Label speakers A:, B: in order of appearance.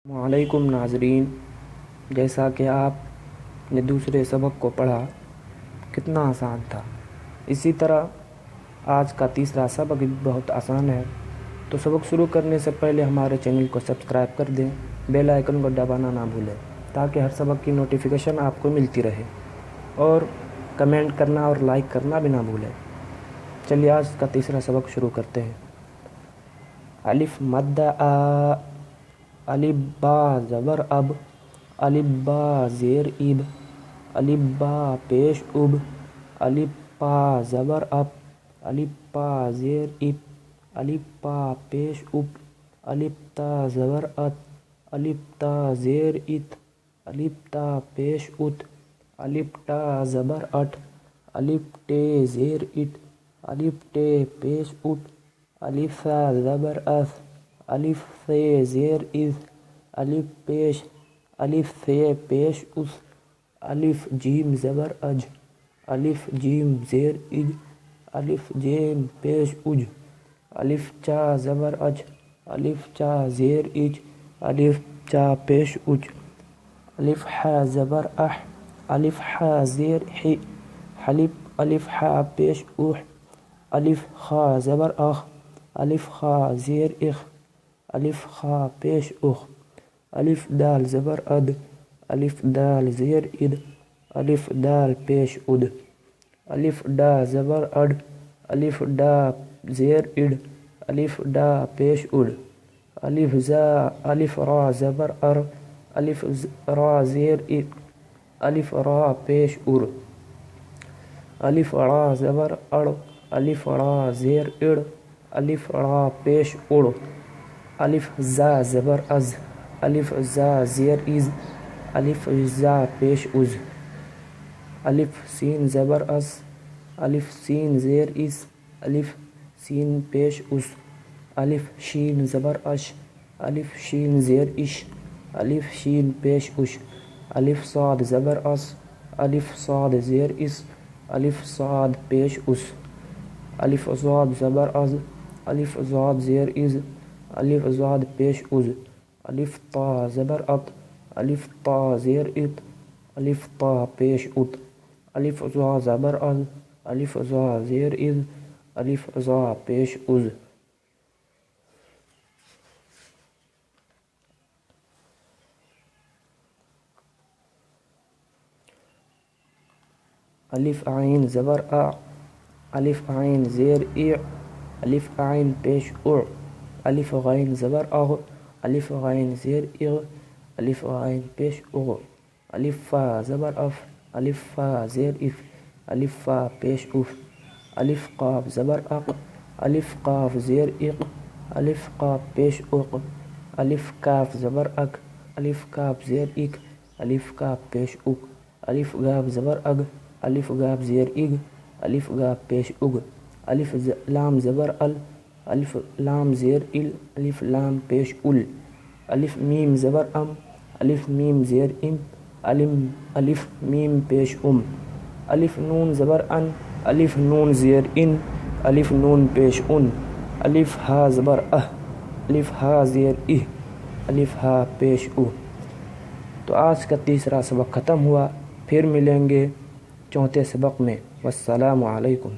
A: وعلیکم ناظرین، جیسا کہ آپ نے دوسرے سبق کو پڑھا کتنا آسان تھا، اسی طرح آج کا تیسرا سبق بھی بہت آسان ہے۔ تو سبق شروع کرنے سے پہلے ہمارے چینل کو سبسکرائب کر دیں، بیل آئیکن کو دبانا نہ بھولیں تاکہ ہر سبق کی نوٹیفیکیشن آپ کو ملتی رہے، اور کمنٹ کرنا اور لائک کرنا بھی نہ بھولیں۔ چلیے آج کا تیسرا سبق شروع کرتے ہیں۔ الف مد آ، الف با زبر اب، الف با زیر اب، الف با پیش اب، الف پا زبر اب، الف پا زیر اب، الف پا پیش اب، الف تا زبر ات، الف تا زیر ات، الف تا پیش ات، الف ٹا زبر اٹ، الف ٹے زیر اٹ، الف ٹے پیش اٹ، الف ثا زبر اس، الف ثے زیر از، الف پیش، الف ثے پیش اس، الف جیم زبر اج، الف جیم زیر اج، الف جیم پیش اج، الف چا زبر اج، الف چا زیر اج، الف چا پیش اج، الف حا زبر اح، الف حا زیر حی، الف حا پیش اوح، الف خا زبر اخ، الف خا زیر اخ، الف خا پیش اخ، الف دال زبر اد، الف دال زیر اد، الف دال پیش اد، الف ڈا زبر اڈ، الف ڈا زیر اڈ، الف ڈا پیش اڈ، الف را زبر ار، الف را زیر ار، الف را پیش ار، الف را زبر اڑ، الف را زیر اڑ، الف را پیش اڑ، الف زا زبر از، الف زا زیر از، الف زا پیش از، الف سین زبر اس، الف سین زیر اس، الف سین پیش اس، الف شین زبر اش، الف شین زیر اش، الف شین پیش اش، الف صاد زبر اس، الف صاد زیر اس، الف صاد پیش اس، الف ضاد زبر از، الف ضاد زیر از، الف ضاد پیش از، الف طا زبر ات، الف طا زیر ات، الف طا پیش ات، الف ضا زبر از، الف ضا زیر از، الف ضا پیش از، الف عین زبر آ، الف عین زیر ای، الف عین پیش اع، الف غین زبر اغ، الف غین زیر اغ، الف غین پیش اغ، الف فا زبر اف، الف فا زیر اف، الف فا پیش اف، الف قاف زبر اق، الف قاف زیر اق، الف قاف پیش اق، الف کاف زبر اک، الف کاف زیر اک، الف کاف پیش اک، الف گاف زبر اگ، الف گاف زیر اگ، الف گاف پیش اگ، الف لام زبر ال، الف لام زیر ال، الف لام پیش ال، الف میم زبر ام، الف میم زیر ام، الف میم پیش ام، الف نون زبر ان، الف نون زیر ان، الف نون پیش ان، الف ہا زبر اہ، الف ہا زیر اہ، الف ہا پیش او۔ تو آج کا تیسرا سبق ختم ہوا، پھر ملیں گے چوتھے سبق میں۔ والسلام علیکم۔